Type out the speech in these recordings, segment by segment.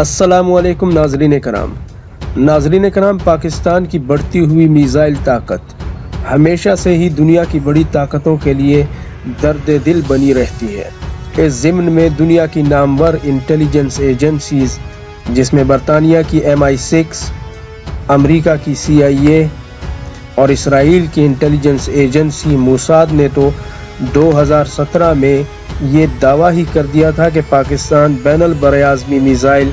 अस्सलामु अलैकुम नाज़रीन कराम, पाकिस्तान की बढ़ती हुई मिसाइल ताकत हमेशा से ही दुनिया की बड़ी ताकतों के लिए दर्द दिल बनी रहती है। इस ज़िम्न में दुनिया की नामवर इंटेलिजेंस एजेंसीज जिसमें बरतानिया की MI6, अमेरिका की CIA और इसराइल की इंटेलिजेंस एजेंसी मोसाद ने तो 2017 में ये दावा ही कर दिया था कि पाकिस्तान बैनुल बरआज़मी मिसाइल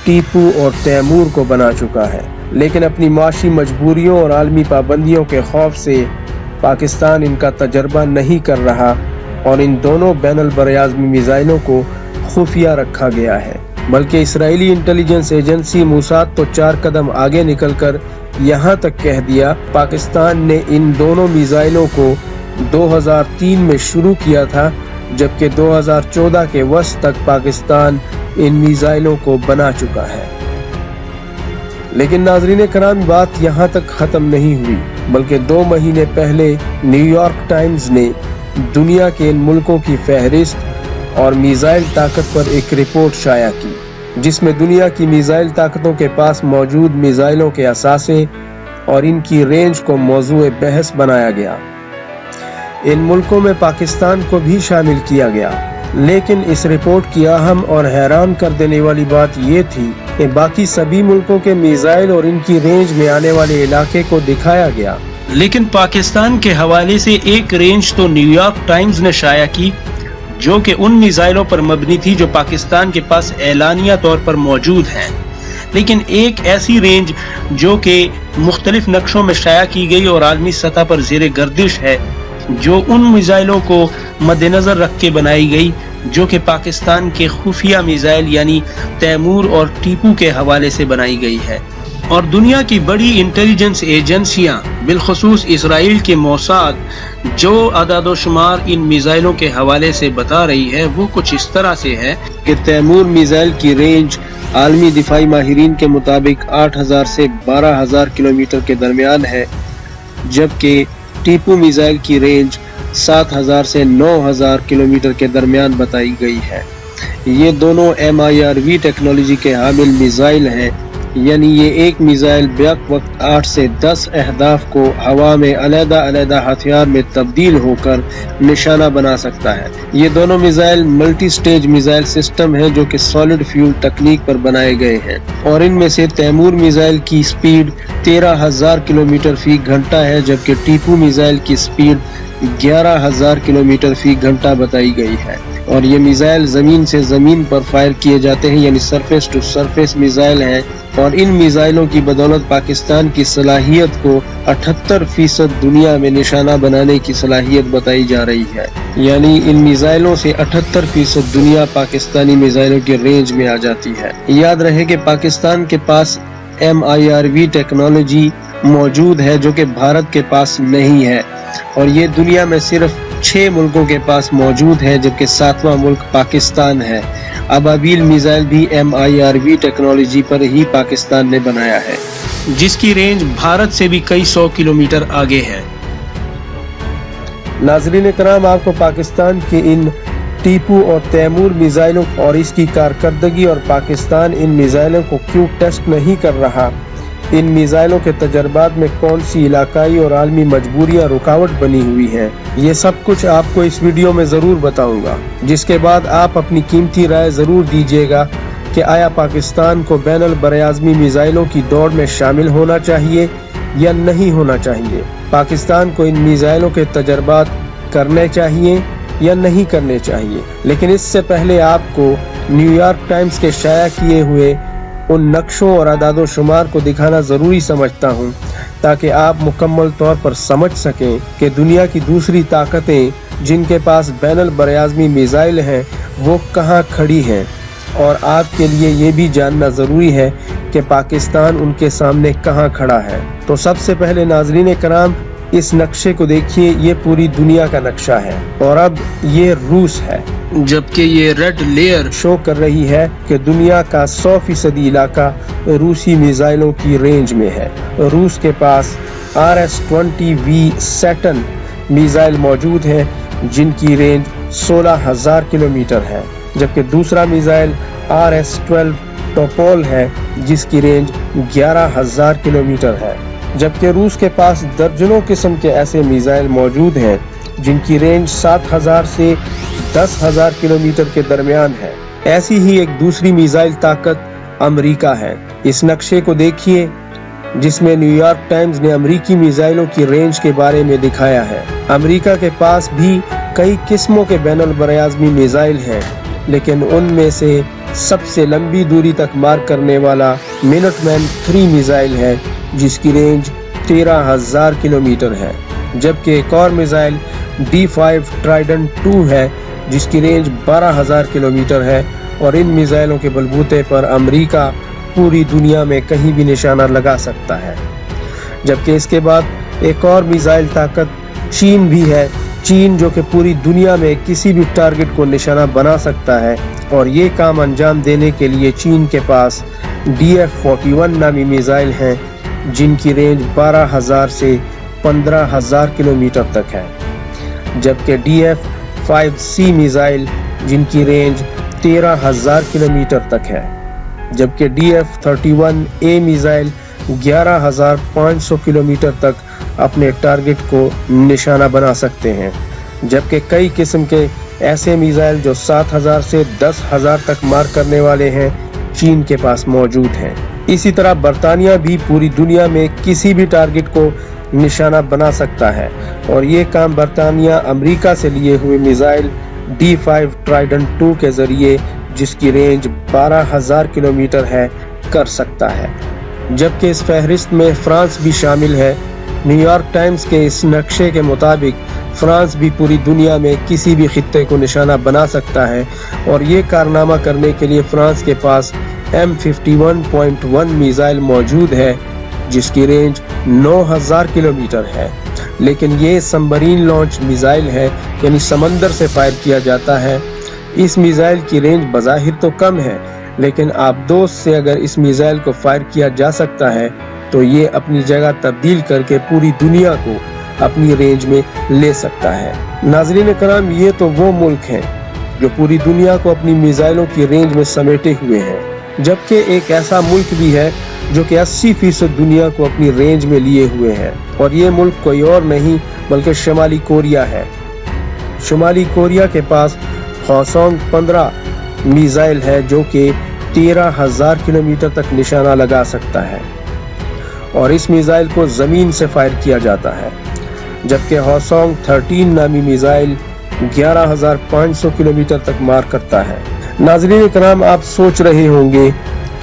टीपू और तैमूर को बना चुका है, लेकिन अपनी माशी मजबूरियों और आलमी पाबंदियों के खौफ से पाकिस्तान इनका तजर्बा नहीं कर रहा और इन दोनों बैनुल बरआज़मी मिसाइलों को खुफिया रखा गया है। बल्कि इसराइली इंटेलिजेंस एजेंसी मोसाद तो 4 कदम आगे निकलकर यहाँ तक कह दिया पाकिस्तान ने इन दोनों मिसाइलों को 2003 में शुरू किया था, जबकि 2014 के वस्त तक पाकिस्तान इन मिसाइलों को बना चुका है। लेकिन नाज़रीन कराम, बात यहाँ तक खत्म नहीं हुई, बल्कि 2 महीने पहले न्यूयॉर्क टाइम्स ने दुनिया के इन मुल्कों की फहरिस्त और मिसाइल ताकत पर एक रिपोर्ट शाया की, जिसमें दुनिया की मिसाइल ताकतों के पास मौजूद मिसाइलों के असासे और इनकी रेंज को मौजूए बहस बनाया गया। इन मुल्कों में पाकिस्तान को भी शामिल किया गया, लेकिन इस रिपोर्ट की अहम और हैरान कर देने वाली बात यह थी कि बाकी सभी मुल्कों के मिसाइल और इनकी रेंज में आने वाले इलाके को दिखाया गया, लेकिन पाकिस्तान के हवाले से एक रेंज तो न्यूयॉर्क टाइम्स ने शाया की जो कि उन मिसाइलों पर मबनी थी जो पाकिस्तान के पास एलानिया तौर पर मौजूद हैं, लेकिन एक ऐसी रेंज जो कि मुख्तलिफ नक्शों में शाया की गई और आलमी सतह पर ज़ेरे गर्दिश है, जो उन मिसाइलों को मद्देनजर रख के बनाई गई जो कि पाकिस्तान के खुफिया मिसाइल यानी तैमूर और टीपू के हवाले से बनाई गई है। और दुनिया की बड़ी इंटेलिजेंस एजेंसियां बिलखुसूस इसराइल के मोसाद जो अदाद-ओ-शुमार इन मिसाइलों के हवाले से बता रही है वो कुछ इस तरह से है कि तैमूर मिसाइल की रेंज आलमी दिफाई माहिरीन के मुताबिक 8000 से 12000 किलोमीटर के दरमियान है, जबकि टीपू मिसाइल की रेंज 7000 से 9000 किलोमीटर के दरमियान बताई गई है। ये दोनों MIRV टेक्नोलॉजी के हामिल मिसाइल हैं, यानी ये एक मिसाइल बैक वक्त 8 से 10 अहदाफ को हवा में अलग-अलग हथियार में तब्दील होकर निशाना बना सकता है। ये दोनों missile multi stage missile system है जो कि सॉलिड फ्यूल तकनीक पर बनाए गए हैं, और इनमें से तैमूर मिसाइल की स्पीड 13000 किलोमीटर फी घंटा है, जबकि टीपू मिसाइल की स्पीड 11000 किलोमीटर फी घंटा बताई गई है। और ये मिसाइल जमीन से जमीन पर फायर किए जाते हैं, यानी सरफेस टू सरफेस मिसाइल हैं, और इन मिसाइलों की बदौलत पाकिस्तान की सलाहियत को 78% दुनिया में निशाना बनाने की सलाहियत बताई जा रही है। यानी इन मिसाइलों से 78% दुनिया पाकिस्तानी मिसाइलों की रेंज में आ जाती है। याद रहे कि पाकिस्तान के पास MIRV टेक्नोलॉजी मौजूद है जो कि भारत के पास नहीं है, और ये दुनिया में सिर्फ 6 मुल्कों के पास मौजूद है, जबकि 7वां मुल्क पाकिस्तान है। अबाबील मिसाइल भी MIRV टेक्नोलॉजी पर ही पाकिस्तान ने बनाया है, जिसकी रेंज भारत से भी कई 100 किलोमीटर आगे है। नाज़रीन कराम, आपको पाकिस्तान के इन टीपू और तैमूर मिसाइलों और इसकी कारकर्दगी और पाकिस्तान इन मिसाइलों को क्यों टेस्ट नहीं कर रहा, इन मिसाइलों के तजर्बात में कौन सी इलाकाई और आलमी मजबूरियां रुकावट बनी हुई हैं, ये सब कुछ आपको इस वीडियो में ज़रूर बताऊंगा, जिसके बाद आप अपनी कीमती राय ज़रूर दीजिएगा कि आया पाकिस्तान को बैनुल बरआज़मी मिसाइलों की दौड़ में शामिल होना चाहिए या नहीं होना चाहिए, पाकिस्तान को इन मिसाइलों के तजर्बात करने चाहिए या नहीं करने चाहिए। लेकिन इससे पहले आपको न्यूयॉर्क टाइम्स के शाया किए हुए उन नक्शों और अदादो शुमार को दिखाना जरूरी समझता हूं, ताकि आप मुकम्मल तौर पर समझ सकें कि दुनिया की दूसरी ताकतें जिनके पास बैनुल बरआज़मी मिसाइल हैं वो कहां खड़ी हैं, और आपके लिए ये भी जानना जरूरी है कि पाकिस्तान उनके सामने कहां खड़ा है। तो सबसे पहले नाज़रीन कराम, इस नक्शे को देखिए, ये पूरी दुनिया का नक्शा है, और अब ये रूस है, जबकि ये रेड लेयर शो कर रही है कि दुनिया का 100% इलाका रूसी मिसाइलों की रेंज में है। रूस के पास RS-20V सैटर्न मिसाइल मौजूद है जिनकी रेंज 16,000 किलोमीटर है, जबकि दूसरा मिसाइल RS-12 टोपोल है जिसकी रेंज 11,000 किलोमीटर है, जबकि रूस के पास दर्जनों किस्म के ऐसे मिसाइल मौजूद हैं जिनकी रेंज 7,000 से 10,000 किलोमीटर के दरमियान है। ऐसी ही एक दूसरी मिसाइल ताकत अमेरिका है। इस नक्शे को देखिए जिसमें न्यूयॉर्क टाइम्स ने अमेरिकी मिसाइलों की रेंज के बारे में दिखाया है। अमेरिका के पास भी कई किस्मों के बैनुल बरआज़मी मिसाइल हैं, लेकिन उनमें से सबसे लंबी दूरी तक मार करने वाला मिनटमैन 3 मिसाइल है जिसकी रेंज 13,000 किलोमीटर है, जबकि एक और मिसाइल D5 ट्राइडेंट 2 है जिसकी रेंज 12,000 किलोमीटर है। और इन मिसाइलों के बलबूते पर अमेरिका पूरी दुनिया में कहीं भी निशाना लगा सकता है। जबकि इसके बाद एक और मिसाइल ताकत चीन भी है, चीन जो कि पूरी दुनिया में किसी भी टारगेट को निशाना बना सकता है। और ये काम अंजाम देने के लिए चीन के पास DF-41 नामी मिसाइल हैं जिनकी रेंज 12,000 से 15,000 किलोमीटर तक है, जबकि DF-5C मिसाइल जिनकी रेंज 13,000 किलोमीटर तक है, जबकि DF-31A मिसाइल 11,500 किलोमीटर तक अपने टारगेट को निशाना बना सकते हैं, जबकि कई किस्म के ऐसे मिसाइल जो 7,000 से 10,000 तक मार करने वाले हैं चीन के पास मौजूद हैं। इसी तरह बरतानिया भी पूरी दुनिया में किसी भी टारगेट को निशाना बना सकता है और ये काम बरतानिया अमेरिका से लिए हुए मिसाइल D5 ट्राइडेंट 2 के जरिए जिसकी रेंज 12,000 किलोमीटर है कर सकता है। जबकि इस फहरिस्त में फ्रांस भी शामिल है। न्यूयॉर्क टाइम्स के इस नक्शे के मुताबिक फ्रांस भी पूरी दुनिया में किसी भी खित्ते को निशाना बना सकता है और ये कारनामा करने के लिए फ्रांस के पास M51.1 मिसाइल मौजूद है जिसकी रेंज 9,000 किलोमीटर है, लेकिन ये सबमरीन लॉन्च मिसाइल है, यानी समंदर से फायर किया जाता है। इस मिसाइल की रेंज बज़ाहिर तो कम है, लेकिन आबदोस से अगर इस मिसाइल को फायर किया जा सकता है तो ये अपनी जगह तब्दील करके पूरी दुनिया को अपनी रेंज में ले सकता है। नाज़रीन कराम, ये तो वो मुल्क हैं जो पूरी दुनिया को अपनी मिसाइलों की रेंज में समेटे हुए हैं, जबकि एक ऐसा मुल्क भी है जो कि 80% दुनिया को अपनी रेंज में लिए हुए है और ये मुल्क कोई और नहीं बल्कि शुमाली कोरिया है। शुमाली कोरिया के पास हॉसोंग 15 मिसाइल है जो कि 13,000 किलोमीटर तक निशाना लगा सकता है और इस मिसाइल को जमीन से फायर किया जाता है, जबकि हॉसोंग 13 नामी मिसाइल 11,500 किलोमीटर तक मार करता है। नाज़रीन कराम, आप सोच रहे होंगे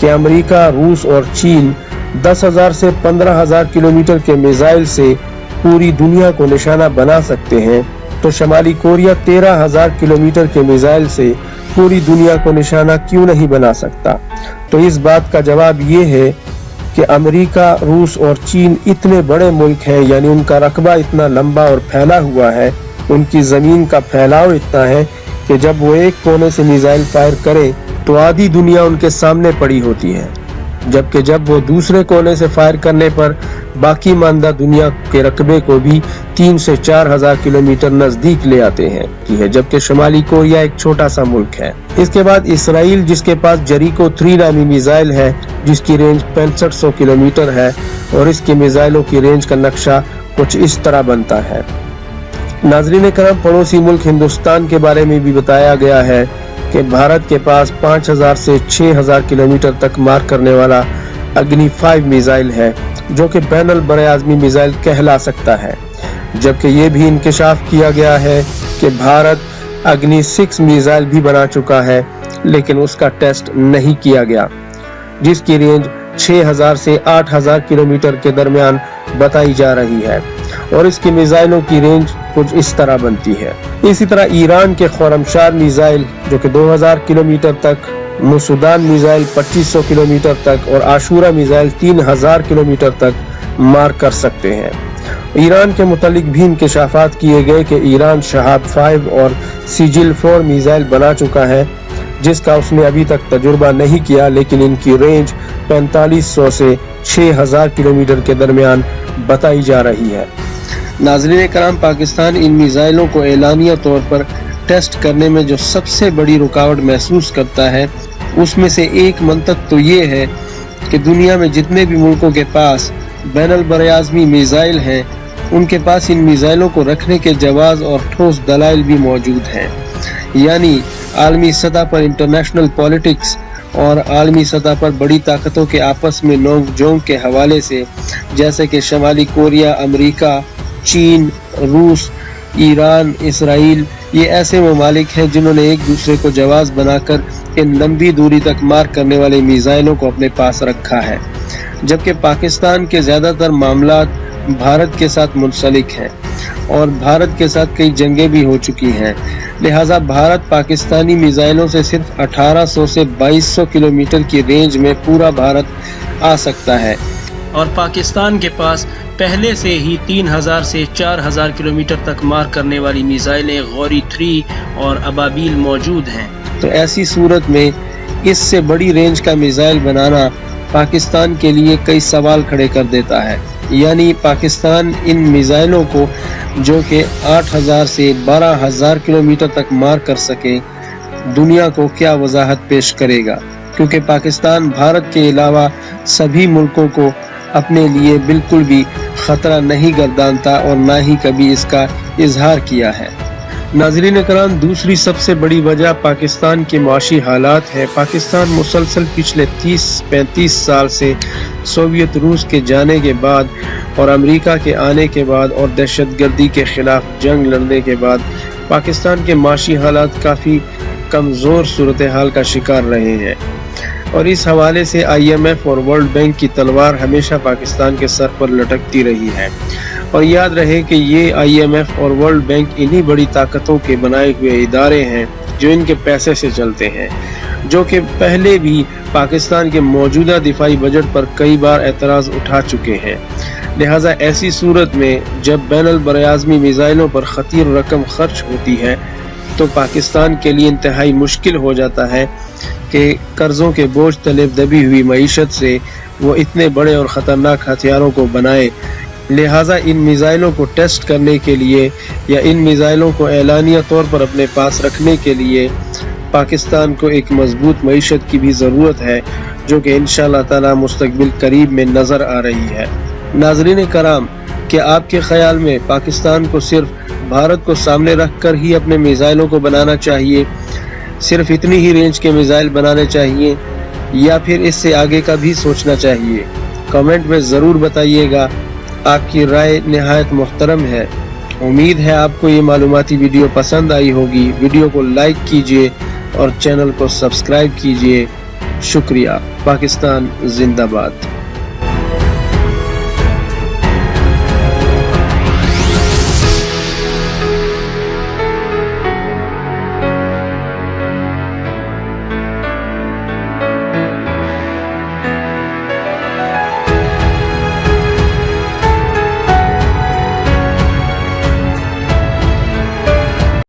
कि अमेरिका, रूस और चीन 10,000 से 15,000 किलोमीटर के मिसाइल से पूरी दुनिया को निशाना बना सकते हैं, तो शुमाली कोरिया 13,000 किलोमीटर के मिसाइल से पूरी दुनिया को निशाना क्यों नहीं बना सकता? तो इस बात का जवाब ये है कि अमेरिका, रूस और चीन इतने बड़े मुल्क हैं, यानी उनका रकबा इतना लंबा और फैला हुआ है, उनकी जमीन का फैलाव इतना है कि जब वो एक कोने से मिसाइल फायर करे तो आधी दुनिया उनके सामने पड़ी होती है, जबकि जब वो दूसरे कोने से फायर करने पर बाकी मानदा दुनिया के रकबे को भी 3 से 4,000 किलोमीटर नजदीक ले आते हैं, जबकि शुमाली कोरिया एक छोटा सा मुल्क है। इसके बाद इसराइल जिसके पास जरीको 3 नामी मिसाइल है जिसकी रेंज 6500 किलोमीटर है और इसकी मिसाइलों की रेंज का नक्शा कुछ इस तरह बनता है। नाज़रीन करम, पड़ोसी मुल्क हिंदुस्तान के बारे में भी बताया गया है कि भारत के पास 5,000 से 6,000 किलोमीटर तक मार करने वाला अग्नि 5 मिसाइल है जो कि बैनुल बरआज़मी मिसाइल कहला सकता है, जबकि ये भी इंकशाफ किया गया है कि भारत अग्नि 6 मिसाइल भी बना चुका है, लेकिन उसका टेस्ट नहीं किया गया, जिसकी रेंज 6,000 से 8,000 किलोमीटर के दरमियान बताई जा रही है और इसकी मिसाइलों की रेंज कुछ इस तरह बनती है। इसी तरह ईरान के खुरमशार मिसाइल जो कि 2,000 किलोमीटर तक, मुसूदान मिसाइल 2,500 किलोमीटर तक और आशूरा मिसाइल 3,000 किलोमीटर तक मार कर सकते हैं। ईरान के मुतालिक भी इंकशाफात किए गए कि ईरान शहाब 5 और सिजिल 4 मिसाइल बना चुका है जिसका उसने अभी तक तजुर्बा नहीं किया, लेकिन इनकी रेंज 4500 से 6,000 किलोमीटर के दरमियान बताई जा रही है। नाज़रीन कराम, पाकिस्तान इन मिसाइलों को एलानिया तौर पर टेस्ट करने में जो सबसे बड़ी रुकावट महसूस करता है اس میں سے ایک منطق تو یہ ہے کہ دنیا میں جتنے بھی ملکوں کے پاس بین البراعظمی میزائل ہیں ان کے پاس ان میزائلوں کو رکھنے کے جواز اور ٹھوس دلائل بھی موجود ہیں، یعنی عالمی سطح پر انٹرنیشنل پالیٹکس اور عالمی سطح پر بڑی طاقتوں کے آپس میں نوک جھونک کے حوالے سے، جیسے کہ شمالی کوریا، امریکہ، چین، روس، ایران، اسرائیل، یہ ایسے ممالک ہیں جنہوں نے ایک دوسرے کو جواز بنا کر ان لمبی دوری تک مار کرنے والے میزائلوں کو اپنے پاس رکھا ہے، جبکہ پاکستان کے زیادہ تر معاملات بھارت کے ساتھ منسلک ہیں اور بھارت کے ساتھ کئی جنگیں بھی ہو چکی ہیں، لہٰذا بھارت پاکستانی میزائلوں سے صرف 1800 سے 2200 کلومیٹر کی رینج میں پورا بھارت آ سکتا ہے، اور پاکستان کے پاس پہلے سے ہی 3000 سے 4000 کلومیٹر تک مار کرنے والی میزائلیں غوری 3 اور ابابیل موجود ہیں۔ تو ایسی صورت میں اس سے بڑی رینج کا میزائل بنانا پاکستان کے لیے کئی سوال کھڑے کر دیتا ہے، یعنی پاکستان ان میزائلوں کو جو کہ 8000 سے 12000 کلومیٹر تک مار کر سکے دنیا کو کیا وضاحت پیش کرے گا، کیونکہ پاکستان بھارت کے علاوہ سبھی ملکوں کو اپنے لیے بالکل بھی خطرہ نہیں گردانتا اور نہ ہی کبھی اس کا اظہار کیا ہے۔ ناظرین کرام، دوسری سب سے بڑی وجہ پاکستان کے معاشی حالات ہے۔ پاکستان مسلسل پچھلے 30-35 سال سے سوویت روس کے جانے کے بعد اور امریکہ کے آنے کے بعد اور دہشت گردی کے خلاف جنگ لڑنے کے بعد پاکستان کے معاشی حالات کافی کمزور صورتحال کا شکار رہے ہیں، اور اس حوالے سے IMF اور ورلڈ بینک کی تلوار ہمیشہ پاکستان کے سر پر لٹکتی رہی ہے، اور یاد رہے کہ یہ IMF اور ورلڈ بینک انہی بڑی طاقتوں کے بنائے ہوئے ادارے ہیں جو ان کے پیسے سے چلتے ہیں، جو کہ پہلے بھی پاکستان کے موجودہ دفاعی بجٹ پر کئی بار اعتراض اٹھا چکے ہیں، لہٰذا ایسی صورت میں جب بین البراعظمی میزائلوں پر خطیر رقم خرچ ہوتی ہے تو پاکستان کے لیے انتہائی مشکل ہو جاتا ہے کہ قرضوں کے بوجھ تلے دبی ہوئی معیشت سے وہ اتنے بڑے اور خطرناک ہتھیاروں کو بنائے، لہٰذا ان میزائلوں کو ٹیسٹ کرنے کے لیے یا ان میزائلوں کو اعلانیہ طور پر اپنے پاس رکھنے کے لیے پاکستان کو ایک مضبوط معیشت کی بھی ضرورت ہے، جو کہ انشاءاللہ تعالی مستقبل قریب میں نظر آ رہی ہے۔ ناظرین کرام، کیا آپ کے خیال میں پاکستان کو صرف بھارت کو سامنے رکھ کر ہی اپنے میزائلوں کو بنانا چاہیے، صرف اتنی ہی رینج کے میزائل بنانے چاہیے، یا پھر اس سے آگے کا بھی سوچنا چاہیے؟ کمنٹ میں ضرور بتائیے گا، آپ کی رائے نہایت محترم ہے۔ امید ہے آپ کو یہ معلوماتی ویڈیو پسند آئی ہوگی۔ ویڈیو کو لائک کیجئے اور چینل کو سبسکرائب کیجئے۔ شکریہ۔ پاکستان زندہ باد۔